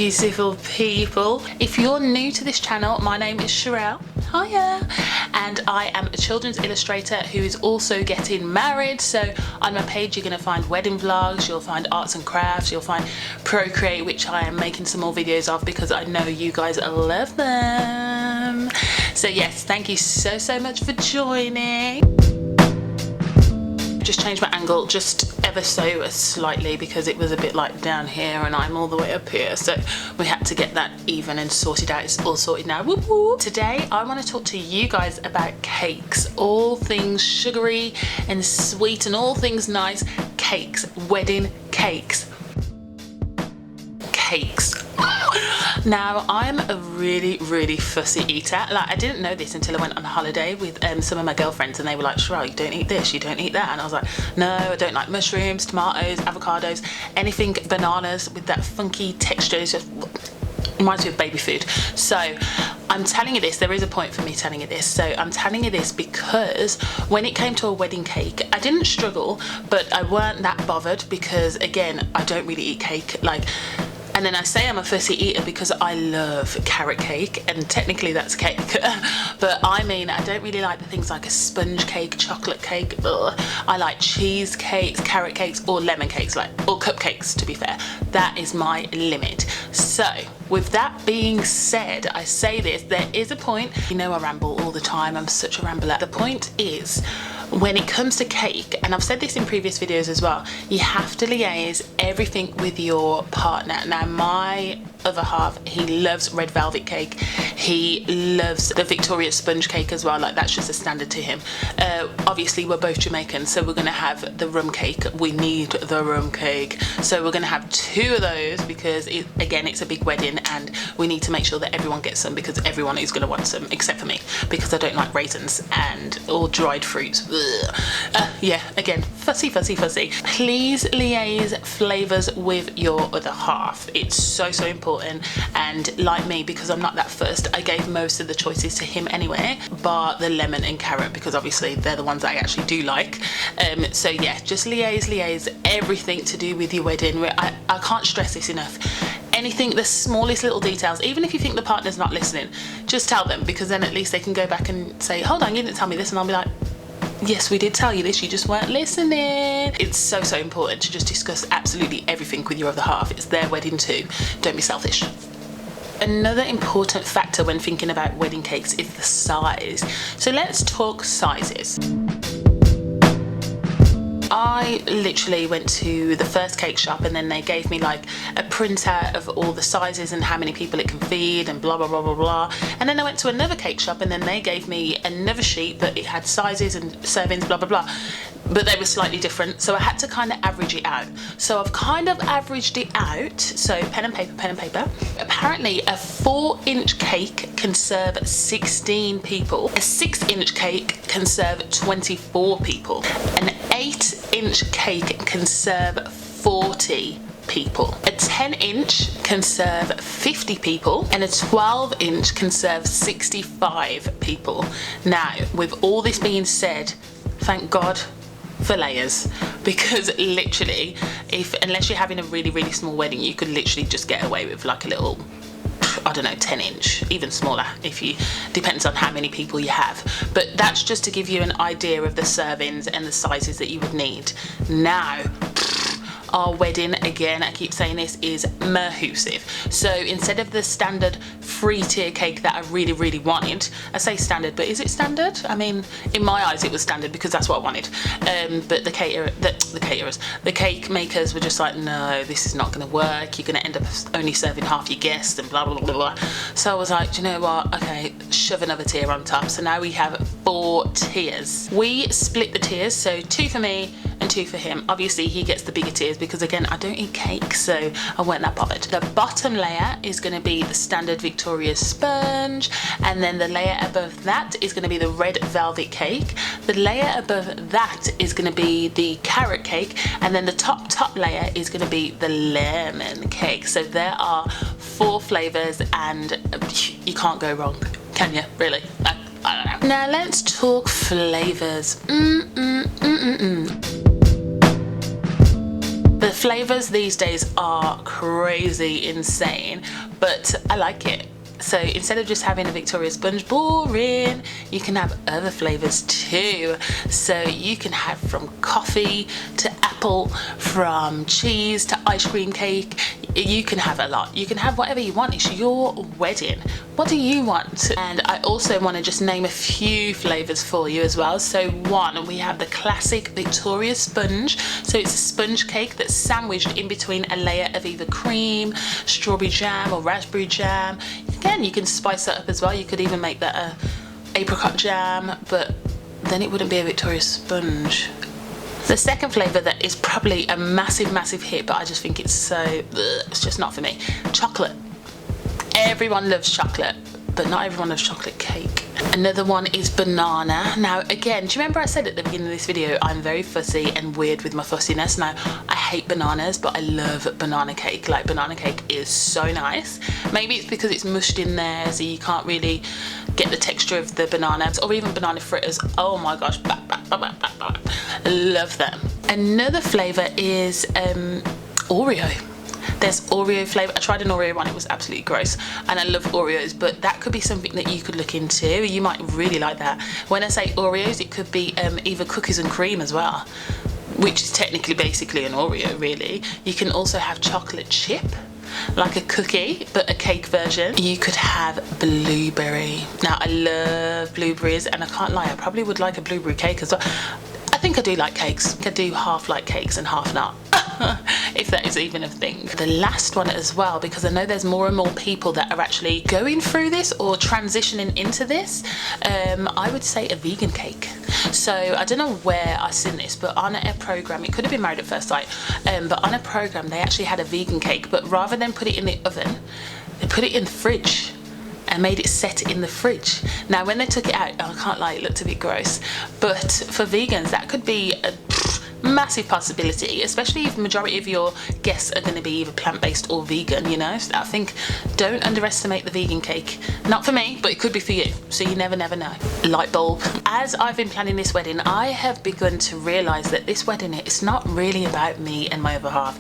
beautiful people. If you're new to this channel, my name is Sherelle. Hiya. And I am a children's illustrator who is also getting married. So on my page you're going to find wedding vlogs, you'll find arts and crafts, you'll find Procreate, which I am making some more videos of because I know you guys love them. So yes, thank you so much for joining. Just changed my angle just ever so slightly because it was a bit like down here and I'm all the way up here, so we had to get that even and sorted out. It's all sorted now. Whoop whoop. Today I want to talk to you guys about cakes, all things sugary and sweet and all things nice. Cakes, wedding cakes. Now I'm a really fussy eater. Like, I didn't know this until I went on holiday with some of my girlfriends and they were like, Sherelle, you don't eat this, you don't eat that, and I was like, no, I don't like mushrooms, tomatoes, avocados, anything bananas with that funky texture. It just reminds me of baby food. So I'm telling you this, there is a point for me telling you this. So I'm telling you this because when it came to a wedding cake, I didn't struggle, but I weren't that bothered because again, I don't really eat cake. And then I say I'm a fussy eater because I love carrot cake, and technically that's cake. But I mean, I don't really like the things like a sponge cake, chocolate cake. Ugh. I like cheese cakes, carrot cakes, or lemon cakes, or cupcakes, to be fair. That is my limit. So with that being said, I say this, there is a point. You know I ramble all the time, I'm such a rambler. The point is, when it comes to cake, and I've said this in previous videos as well, you have to liaise everything with your partner. Now my other half, he loves red velvet cake, he loves the Victoria sponge cake as well, like that's just a standard to him. Obviously we're both Jamaican, so we're gonna have the rum cake. We need the rum cake, so we're gonna have 2 of those because again it's a big wedding and we need to make sure that everyone gets some because everyone is gonna want some except for me because I don't like raisins and all dried fruits. Yeah, again, fussy. Please liaise flavours with your other half. It's so important, and like me, because I'm not that fussed, I gave most of the choices to him anyway, bar the lemon and carrot because obviously they're the ones I actually do like. So yeah, just liaise everything to do with your wedding. I can't stress this enough. Anything, the smallest little details, even if you think the partner's not listening, just tell them, because then at least they can go back and say, hold on, you didn't tell me this, and I'll be like, yes, we did tell you this, you just weren't listening. It's so important to just discuss absolutely everything with your other half. It's their wedding too. Don't be selfish. Another important factor when thinking about wedding cakes is the size. So let's talk sizes. I literally went to the first cake shop and then they gave me like a printout of all the sizes and how many people it can feed and blah blah blah. And then I went to another cake shop and then they gave me another sheet but it had sizes and servings blah blah blah, but they were slightly different, so I had to kind of average it out. So I've kind of averaged it out. So pen and paper. Apparently a 4-inch cake can serve 16 people. A 6-inch cake can serve 24 people. An 8-inch cake can serve 40 people. A 10-inch can serve 50 people, and a 12-inch can serve 65 people. Now, with all this being said, thank God for layers, because literally, unless you're having a really small wedding, you could literally just get away with like a little, I don't know, 10-inch, even smaller depends on how many people you have. But that's just to give you an idea of the servings and the sizes that you would need. Now, our wedding, again, I keep saying this, is mahoosive. So instead of the standard 3-tier cake that I really wanted, I say standard, but is it standard? I mean, in my eyes it was standard because that's what I wanted. But the cake makers were just like, no, this is not going to work. You're going to end up only serving half your guests and blah blah blah. So I was like, do you know what? Okay, shove another tier on top. So now we have 4 tiers. We split the tiers, so 2 for me and 2 for him. Obviously he gets the bigger tiers because again I don't eat cake, so I weren't that bothered. The bottom layer is going to be the standard Victoria sponge, and then the layer above that is going to be the red velvet cake. The layer above that is going to be the carrot cake, and then the top layer is going to be the lemon cake. So there are 4 flavours and you can't go wrong, can you? Really? I don't know. Now let's talk flavours. The Flavours these days are crazy insane, but I like it. So instead of just having a Victoria sponge, boring, you can have other flavours too. So you can have from coffee to apple, from cheese to ice cream cake. You can have a lot. You can have whatever you want. It's your wedding. What do you want? And I also want to just name a few flavours for you as well. So one, we have the classic Victoria sponge. So it's a sponge cake that's sandwiched in between a layer of either cream, strawberry jam or raspberry jam. Again, you can spice that up as well. You could even make that a apricot jam, but then it wouldn't be a Victoria sponge. The second flavour that is probably a massive hit, but I just think it's so, it's just not for me. Chocolate. Everyone loves chocolate, but not everyone loves chocolate cake. Another one is banana. Now again, do you remember I said at the beginning of this video, I'm very fussy and weird with my fussiness. Now I hate bananas, but I love banana cake. Like, banana cake is so nice. Maybe it's because it's mushed in there, so you can't really get the texture of the bananas, or even banana fritters. Oh my gosh, love them. Another flavour is Oreo. There's Oreo flavour. I tried an Oreo one, it was absolutely gross, and I love Oreos, but that could be something that you could look into. You might really like that. When I say Oreos, it could be either cookies and cream as well, which is technically basically an Oreo really. You can also have chocolate chip, like a cookie, but a cake version. You could have blueberry. Now I love blueberries, and I can't lie, I probably would like a blueberry cake as well. I think I do like cakes. I do half like cakes and half not, if that is even a thing. The last one as well, because I know there's more and more people that are actually going through this or transitioning into this, I would say a vegan cake. So I don't know where I seen this, but on a program, it could have been Married at First Sight, but on a program they actually had a vegan cake, but rather than put it in the oven, they put it in the fridge and made it set in the fridge. Now when they took it out, I can't lie, it looked a bit gross, but for vegans that could be a massive possibility, especially if the majority of your guests are going to be either plant-based or vegan, you know. So I think don't underestimate the vegan cake. Not for me, but it could be for you, so you never know. Light bulb. As I've been planning this wedding, I have begun to realise that this wedding, it's not really about me and my other half.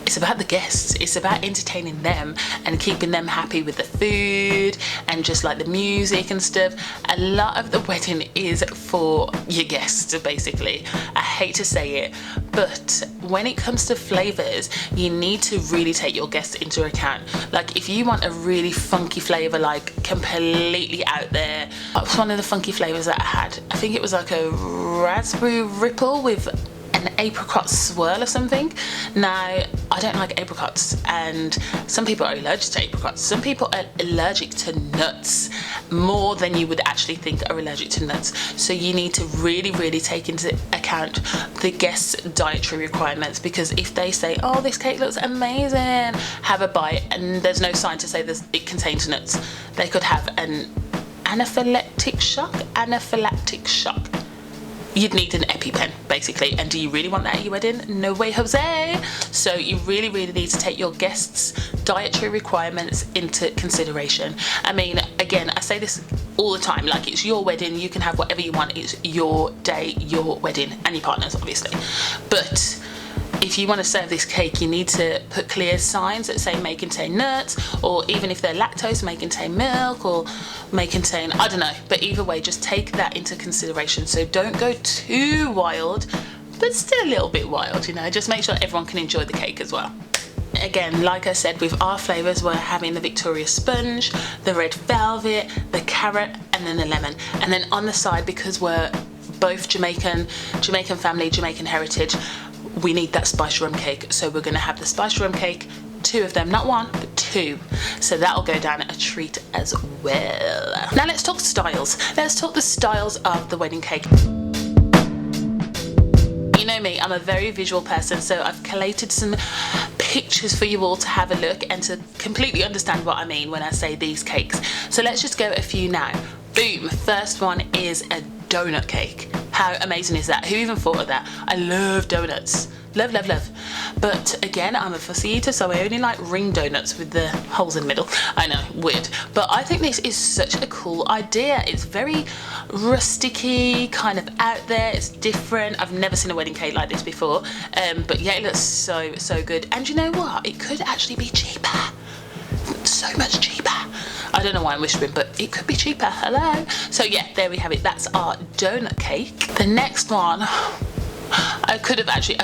It's about the guests. It's about entertaining them and keeping them happy with the food and just like the music and stuff. A lot of the wedding is for your guests, basically. I hate to say it, but when it comes to flavours, you need to really take your guests into account. Like, if you want a really funky flavour, like completely out there, what was one of the funky flavours that I had? I think it was like a raspberry ripple with an apricot swirl or something. Now I don't like apricots, and some people are allergic to apricots. Some people are allergic to nuts more than you would actually think are allergic to nuts. So you need to really take into account the guests' dietary requirements, because if they say, oh, this cake looks amazing, have a bite, and there's no sign to say it contains nuts, they could have an anaphylactic shock. You'd need an EpiPen, basically. And do you really want that at your wedding? No way, Jose. So you really need to take your guests' dietary requirements into consideration. I mean, again, I say this all the time, like, it's your wedding, you can have whatever you want, it's your day, your wedding, and your partners, obviously. But if you want to serve this cake, you need to put clear signs that say may contain nuts, or even if they're lactose, may contain milk, or may contain, I don't know, but either way, just take that into consideration. So don't go too wild, but still a little bit wild, you know, just make sure everyone can enjoy the cake as well. Again, like I said, with our flavours, we're having the Victoria sponge, the red velvet, the carrot, and then the lemon. And then on the side, because we're both Jamaican family, Jamaican heritage, we need that spiced rum cake. So we're going to have the spiced rum cake, 2 of them, not 1 but 2, so that'll go down a treat as well. Now let's talk styles. Let's talk the styles of the wedding cake. You know me, I'm a very visual person, so I've collated some pictures for you all to have a look and to completely understand what I mean when I say these cakes. So let's just go a few now. Boom, first one is a donut cake. How amazing is that? Who even thought of that? I love donuts. Love, love, love. But again, I'm a fussy eater, so I only like ring donuts with the holes in the middle. I know, weird. But I think this is such a cool idea. It's very rusticy, kind of out there. It's different. I've never seen a wedding cake like this before. But yeah, it looks so, so good. And you know what? It could actually be cheaper. So much cheaper. I don't know why I'm whispering, but it could be cheaper. Hello. So yeah, there we have it. That's our donut cake. The next one, I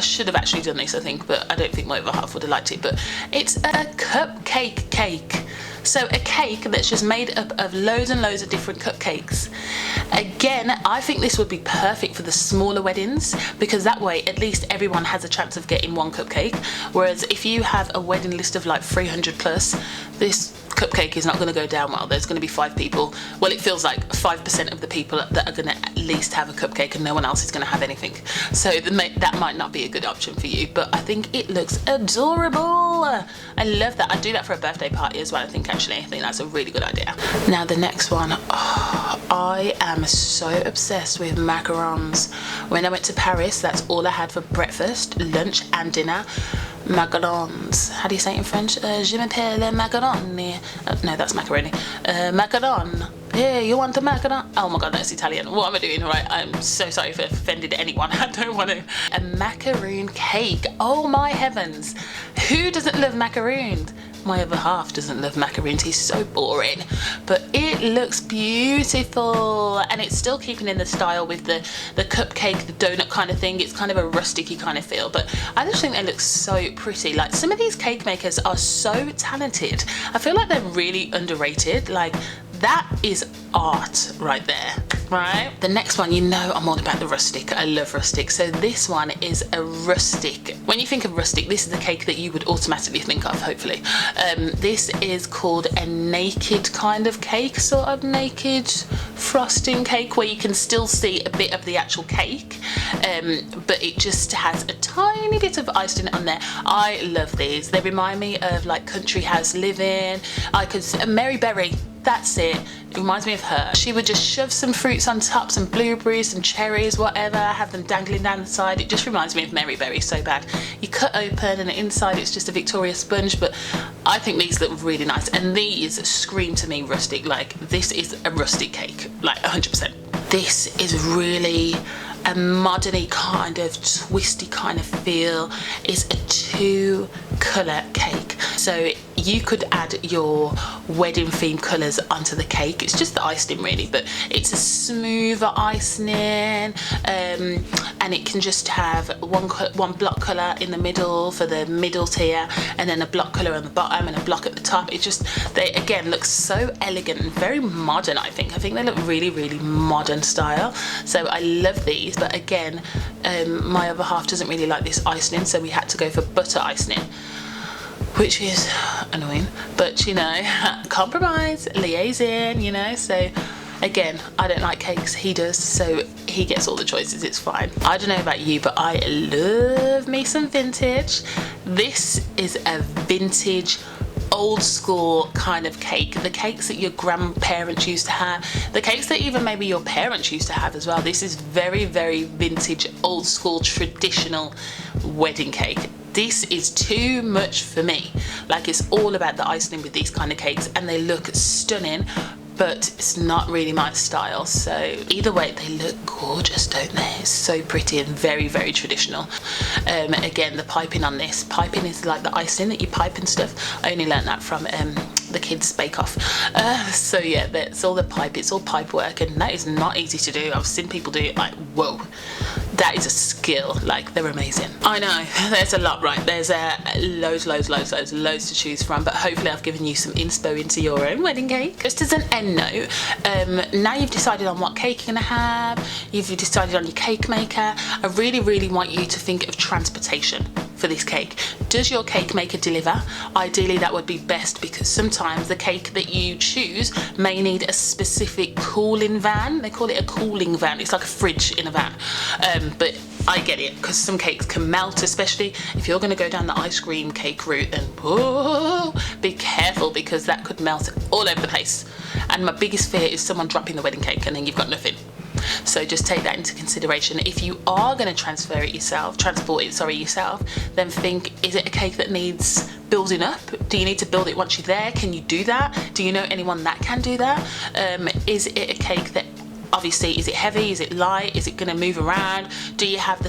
should have actually done this, I think, but I don't think my other half would have liked it. But it's a cupcake cake. So a cake that's just made up of loads and loads of different cupcakes. Again, I think this would be perfect for the smaller weddings, because that way at least everyone has a chance of getting one cupcake. Whereas if you have a wedding list of like 300 plus, this cupcake is not going to go down well. There's going to be 5 people. Well, it feels like 5% of the people that are going to at least have a cupcake, and no one else is going to have anything. So that might not be a good option for you, but I think it looks adorable. I love that. I'd do that for a birthday party as well, I think that's a really good idea. Now the next one, I am so obsessed with macarons. When I went to Paris, that's all I had for breakfast, lunch and dinner. Macarons. How do you say it in French? Je m'appelle macaroni. No, that's macaroni. Macaron. Yeah, you want a macaron? Oh my god, that's Italian. What am I doing? Right, I'm so sorry if I offended anyone. I don't want to. A macaroon cake. Oh my heavens. Who doesn't love macaroons? My other half doesn't love macaroons. He's so boring. But it looks beautiful. And it's still keeping in the style with the cupcake, the donut kind of thing. It's kind of a rusticy kind of feel. But I just think they look so pretty. Like, some of these cake makers are so talented. I feel like they're really underrated. Like, that is art right there, right? The next one, you know I'm all about the rustic. I love rustic. So this one is a rustic. When you think of rustic, this is the cake that you would automatically think of, hopefully. This is called a naked kind of cake, sort of naked frosting cake, where you can still see a bit of the actual cake, but it just has a tiny bit of icing on there. I love these. They remind me of like country house living. Mary Berry. That's it. It reminds me of her. She would just shove some fruits on top, some blueberries, some cherries, whatever, have them dangling down the side. It just reminds me of Mary Berry so bad. You cut open and inside it's just a Victoria sponge, but I think these look really nice. And these scream to me rustic. Like, this is a rustic cake, like 100%. This is really a modern-y kind of twisty kind of feel. It's a 2-colour cake. So you could add your wedding themed colours onto the cake. It's just the icing really, but it's a smoother icing, and it can just have one block colour in the middle for the middle tier, and then a block colour on the bottom and a block at the top. It just, they again look so elegant and very modern. I think they look really, really modern style. So I love these, but again, my other half doesn't really like this icing, so we had to go for butter icing, which is annoying, but you know, compromise, liaison, you know. So again, I don't like cakes, he does, so he gets all the choices, it's fine. I don't know about you, but I love me some vintage. This is a vintage, old school kind of cake. The cakes that your grandparents used to have, the cakes that even maybe your parents used to have as well. This is very, very vintage, old school, traditional wedding cake. This is too much for me. Like, it's all about the icing with these kind of cakes, and they look stunning, but it's not really my style. So either way, they look gorgeous, don't they? It's so pretty and very, very traditional. Again, the piping on this, piping is like the icing that you pipe and stuff. I only learned that from the kids' Bake Off. So yeah, that's all the pipe. It's all pipe work, and that is not easy to do. I've seen people do it like, whoa, that is a skill. Like, they're amazing. I know there's a lot, right? There's loads to choose from, but hopefully I've given you some inspo into your own wedding cake. Just as an end note, now you've decided on what cake you're gonna have, you've decided on your cake maker, I really, really want you to think of transportation for this cake. Does your cake maker deliver? Ideally that would be best, because sometimes the cake that you choose may need a specific cooling van. They call it a cooling van. It's like a fridge in a van. But I get it, because some cakes can melt, especially if you're going to go down the ice cream cake route, and whoa, be careful, because that could melt all over the place. And my biggest fear is someone dropping the wedding cake and then you've got nothing. So just take that into consideration. If you are going to transport it yourself, then think, is it a cake that needs building up? Do you need to build it once you're there? Can you do that? Do you know anyone that can do that? Is it a cake that, obviously, is it heavy? Is it light? Is it going to move around? Do you have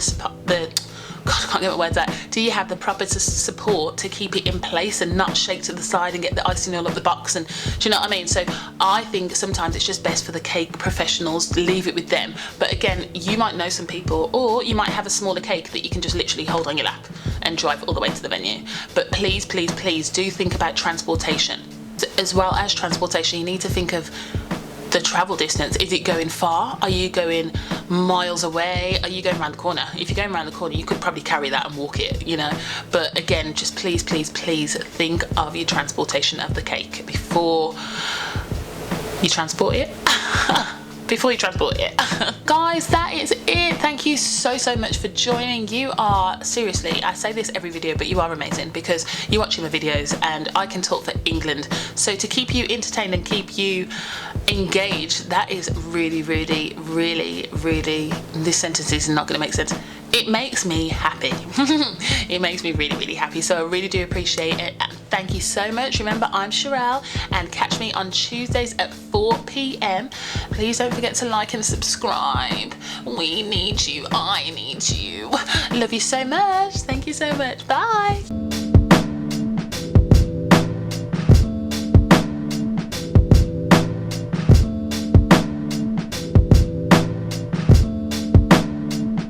God, I can't get my words out. Do you have the proper support to keep it in place and not shake to the side and get the icing all up the box? And do you know what I mean? So I think sometimes it's just best for the cake professionals, leave it with them. But again, you might know some people, or you might have a smaller cake that you can just literally hold on your lap and drive all the way to the venue. But please, please, please do think about transportation. As well as transportation, you need to think of the travel distance. Is it going far? Are you going miles away? Are you going around the corner? If you're going around the corner, you could probably carry that and walk it, you know. But again, just please, please, please think of your transportation of the cake before you transport it. Before you transport it. Guys, that is it. Thank you so much for joining. You are, seriously, I say this every video, but you are amazing because you're watching my videos and I can talk for England. So to keep you entertained and keep you engaged, that is really, really, really, really, this sentence is not going to make sense. It makes me happy. It makes me really, really happy. So I really do appreciate it. And thank you so much. Remember, I'm Sherelle, and catch me on Tuesdays at 4 p.m. Please don't forget to like and subscribe. We need you. I need you. Love you so much. Thank you so much. Bye.